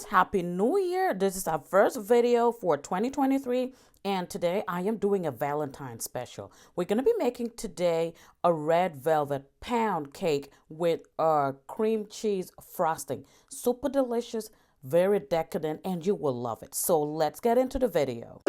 Happy New Year. This is our first video for 2023, and today I am doing a Valentine special. We're going to be making today a red velvet pound cake with cream cheese frosting. Super delicious, very decadent, and you will love it. So let's get into the video.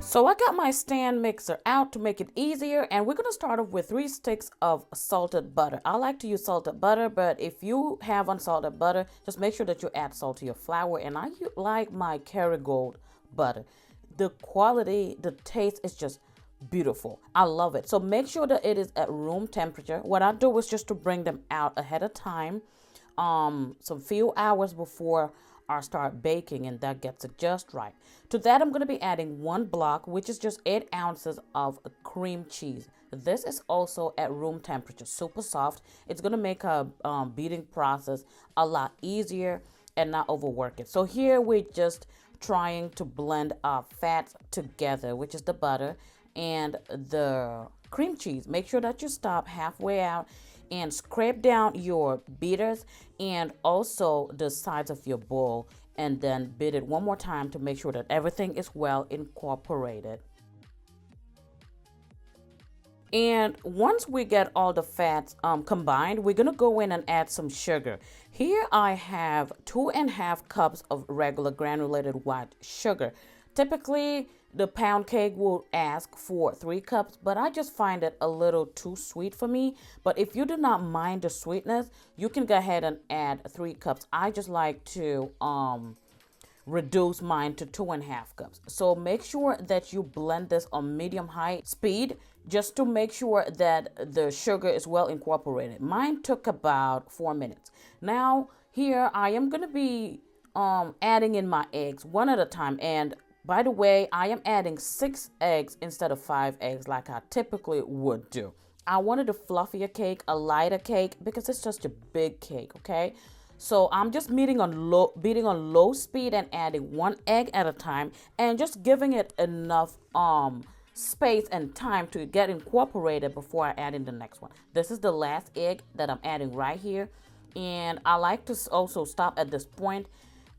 So I got my stand mixer out to make it easier, and we're going to start off with 3 sticks of salted butter. I like to use salted butter, but if you have unsalted butter, just make sure that you add salt to your flour. And I like my Kerrygold butter. The quality, the taste is just beautiful. I love it. So make sure that it is at room temperature. What I do is just to bring them out ahead of time, some few hours before I start baking, and that gets it just right. To that, I'm going to be adding 1 block, which is just 8 ounces of cream cheese. This is also at room temperature, super soft. It's going to make a beating process a lot easier and not overwork it. So here we're just trying to blend our fats together, which is the butter and the cream cheese. Make sure that you stop halfway out and scrape down your beaters and also the sides of your bowl, and then beat it one more time to make sure that everything is well incorporated. And once we get all the fats combined, we're gonna go in and add some sugar. Here I have 2.5 cups of regular granulated white sugar. Typically, the pound cake will ask for 3 cups, but I just find it a little too sweet for me. But if you do not mind the sweetness, you can go ahead and add 3 cups. I just like to reduce mine to 2.5 cups. So make sure that you blend this on medium-high speed just to make sure that the sugar is well incorporated. Mine took about 4 minutes. Now here I am going to be adding in my eggs one at a time. And by the way, I am adding 6 eggs instead of 5 eggs like I typically would do. I wanted a fluffier cake, a lighter cake, because it's just a big cake, okay? So I'm just beating on low speed and adding 1 egg at a time and just giving it enough space and time to get incorporated before I add in the next one. This is the last egg that I'm adding right here. And I like to also stop at this point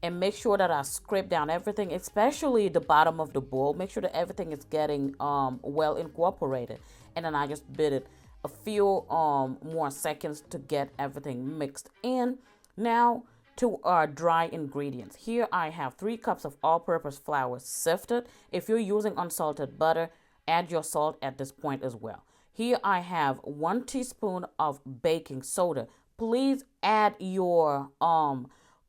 and make sure that I scrape down everything, especially the bottom of the bowl. Make sure that everything is getting well incorporated. And then I just beat it a few more seconds to get everything mixed in. Now to our dry ingredients. Here I have 3 cups of all-purpose flour sifted. If you're using unsalted butter, add your salt at this point as well. Here I have 1 teaspoon of baking soda. Please add your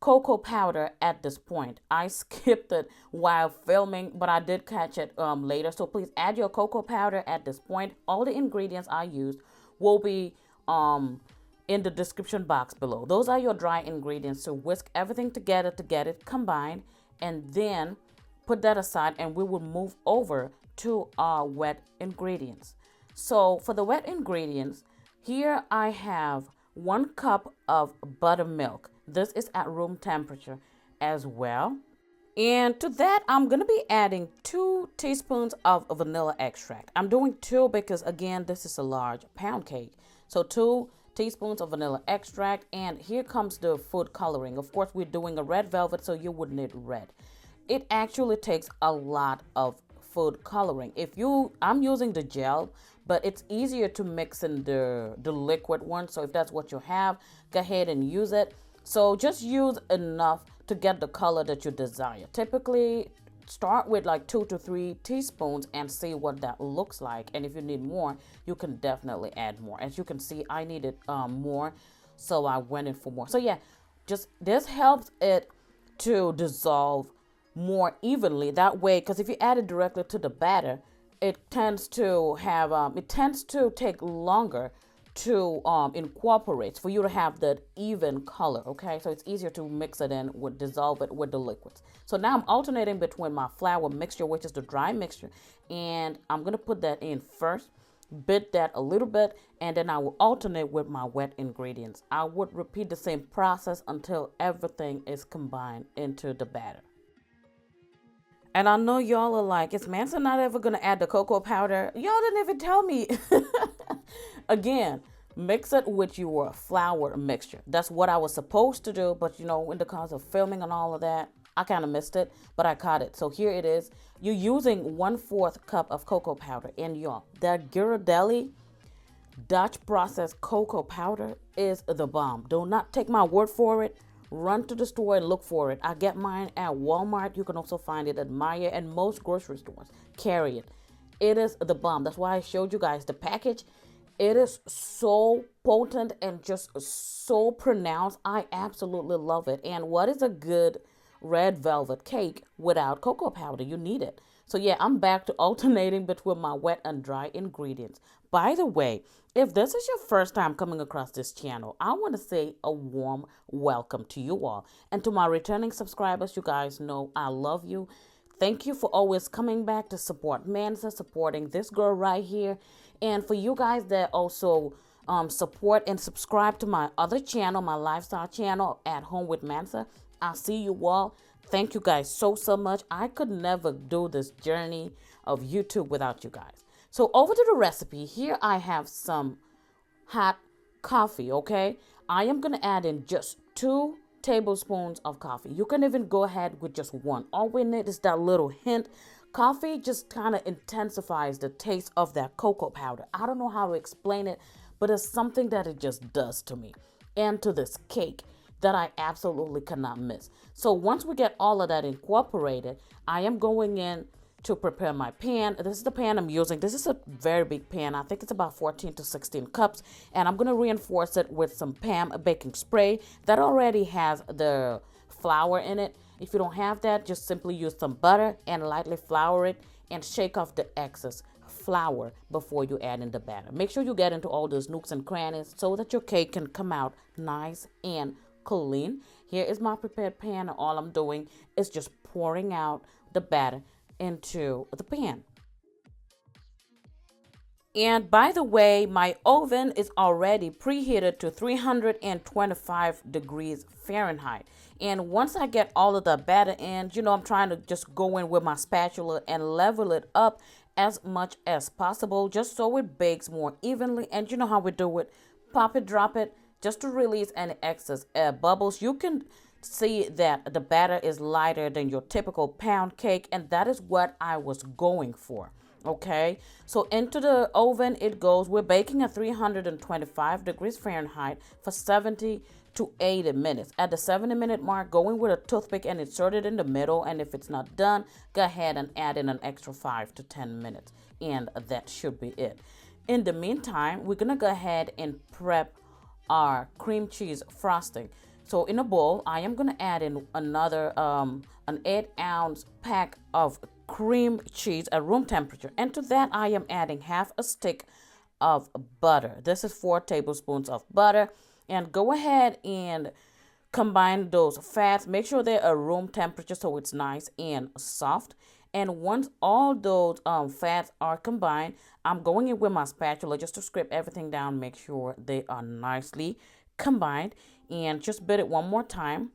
cocoa powder at this point. I skipped it while filming, but I did catch it later. So please add your cocoa powder at this point. All the ingredients I used will be in the description box below. Those are your dry ingredients. So whisk everything together to get it combined, and then put that aside, and we will move over to our wet ingredients. So for the wet ingredients, here I have 1 cup of buttermilk. This is at room temperature as well. And to that, I'm going to be adding 2 teaspoons of vanilla extract. I'm doing 2 because, again, this is a large pound cake. So 2 teaspoons of vanilla extract. And here comes the food coloring. Of course, we're doing a red velvet, so you would need red. It actually takes a lot of food coloring. I'm using the gel, but it's easier to mix in the liquid one. So if that's what you have, go ahead and use it. So just use enough to get the color that you desire. Typically, start with like 2 to 3 teaspoons and see what that looks like. And if you need more, you can definitely add more. As you can see, I needed more, so I went in for more. So yeah, just this helps it to dissolve more evenly that way, because if you add it directly to the batter, it tends to take longer to incorporate, for you to have that even color. Okay, so it's easier to mix it in with, dissolve it with the liquids. So now I'm alternating between my flour mixture, which is the dry mixture, and I'm gonna put that in first, beat that a little bit, and then I will alternate with my wet ingredients. I would repeat the same process until everything is combined into the batter. And I know y'all are like, is Manson not ever gonna add the cocoa powder? Y'all didn't even tell me. Again, mix it with your flour mixture. That's what I was supposed to do, but in the cause of filming and all of that, I kind of missed it, but I caught it. So here it is. You're using 1/4 cup of cocoa powder, and y'all, that Ghirardelli Dutch processed cocoa powder is the bomb. Do not take my word for it. Run to the store and look for it. I get mine at Walmart. You can also find it at Meijer and most grocery stores. Carry it. It is the bomb. That's why I showed you guys the package. It is so potent and just so pronounced. I absolutely love it. And what is a good red velvet cake without cocoa powder? You need it. So yeah, I'm back to alternating between my wet and dry ingredients. By the way, if this is your first time coming across this channel, I want to say a warm welcome to you all. And to my returning subscribers, you guys know I love you. Thank you for always coming back to support Mansa, supporting this girl right here. And for you guys that also support and subscribe to my other channel, my lifestyle channel, At Home with Mansa, I'll see you all. Thank you guys so much. I could never do this journey of YouTube without you guys. So over to the recipe. Here I have some hot coffee, okay? I am going to add in just 2 tablespoons of coffee. You can even go ahead with just 1. All we need is that little hint. Coffee just kind of intensifies the taste of that cocoa powder. I don't know how to explain it, but it's something that it just does to me and to this cake that I absolutely cannot miss. So once we get all of that incorporated, I am going in to prepare my pan. This is the pan I'm using. This is a very big pan. I think it's about 14 to 16 cups. And I'm going to reinforce it with some Pam baking spray that already has the flour in it. If you don't have that, just simply use some butter and lightly flour it and shake off the excess flour before you add in the batter. Make sure you get into all those nooks and crannies so that your cake can come out nice and clean. Here is my prepared pan. All I'm doing is just pouring out the batter into the pan. And by the way, my oven is already preheated to 325 degrees Fahrenheit. And once I get all of the batter in, I'm trying to just go in with my spatula and level it up as much as possible, just so it bakes more evenly. And you know how we do it. Pop it, drop it, just to release any excess air bubbles. You can see that the batter is lighter than your typical pound cake, and that is what I was going for. Okay, so into the oven it goes. We're baking at 325 degrees Fahrenheit for 70 to 80 minutes. At the 70-minute mark, go in with a toothpick and insert it in the middle. And if it's not done, go ahead and add in an extra 5 to 10 minutes. And that should be it. In the meantime, we're going to go ahead and prep our cream cheese frosting. So in a bowl, I am going to add in another an 8-ounce pack of cream cheese at room temperature. And to that, I am adding half a stick of butter. This is 4 tablespoons of butter. And go ahead and combine those fats. Make sure they're at room temperature so it's nice and soft. And once all those fats are combined, I'm going in with my spatula just to scrape everything down. Make sure they are nicely combined. And just beat it one more time.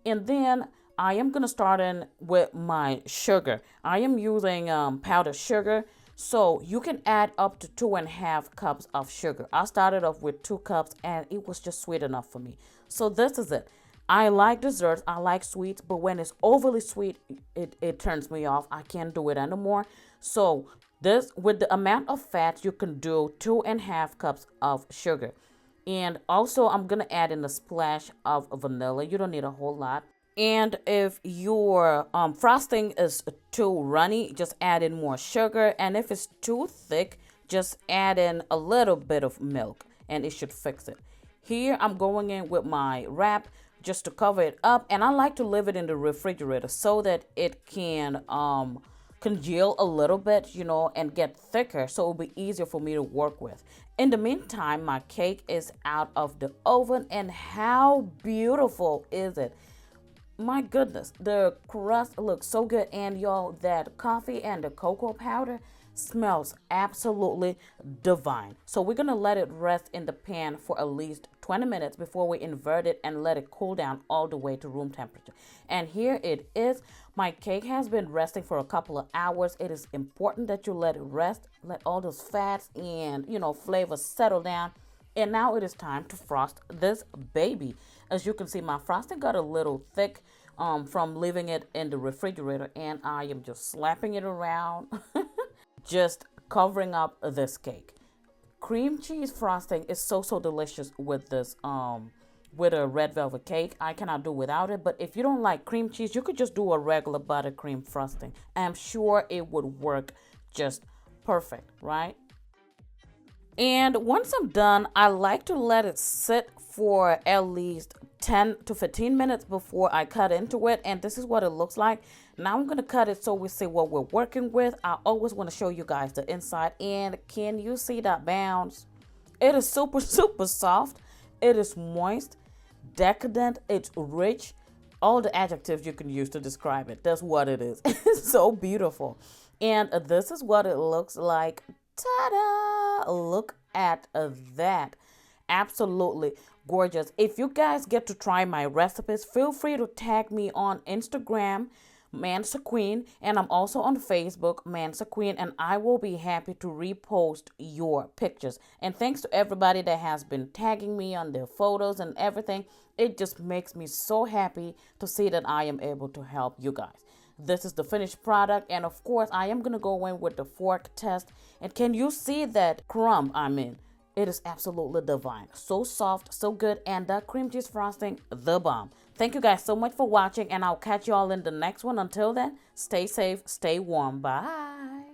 And then I am going to start in with my sugar. I am using powdered sugar. So you can add up to 2.5 cups of sugar. I started off with 2 cups and it was just sweet enough for me. So this is it. I like desserts. I like sweets, but when it's overly sweet, it turns me off. I can't do it anymore. So this, with the amount of fat, you can do 2.5 cups of sugar. And also I'm going to add in a splash of vanilla. You don't need a whole lot. And if your frosting is too runny, just add in more sugar. And if it's too thick, just add in a little bit of milk and it should fix it. Here I'm going in with my wrap just to cover it up. And I like to leave it in the refrigerator so that it can congeal a little bit, and get thicker, so it'll be easier for me to work with. In the meantime, my cake is out of the oven, and how beautiful is it? My goodness, the crust looks so good, and y'all, that coffee and the cocoa powder smells absolutely divine. So we're gonna let it rest in the pan for at least 20 minutes before we invert it and let it cool down all the way to room temperature. And here it is. My cake has been resting for a couple of hours. It is important that you let it rest, let all those fats and flavors settle down. And now it is time to frost this baby. As you can see, my frosting got a little thick from leaving it in the refrigerator, and I am just slapping it around, just covering up this cake. Cream cheese frosting is so delicious with this with a red velvet cake. I cannot do without it, but if you don't like cream cheese, you could just do a regular buttercream frosting. I'm sure it would work just perfect, right? And once I'm done, I like to let it sit for at least 10 to 15 minutes before I cut into it. And this is what it looks like. Now I'm going to cut it so we see what we're working with. I always want to show you guys the inside. And can you see that bounce? It is super soft. It is moist, decadent, it's rich. All the adjectives you can use to describe it. That's what it is. It's so beautiful. And this is what it looks like. Ta-da! Look at that. Absolutely gorgeous. If you guys get to try my recipes, feel free to tag me on Instagram, Mansa Queen, and I'm also on Facebook, Mansa Queen, and I will be happy to repost your pictures. And thanks to everybody that has been tagging me on their photos and everything. It just makes me so happy to see that I am able to help you guys. This is the finished product, and of course I am gonna go in with the fork test. And can you see that crumb I'm in? It is absolutely divine. So soft, so good, and that cream cheese frosting, the bomb. Thank you guys so much for watching, and I'll catch you all in the next one. Until then, stay safe, stay warm. Bye.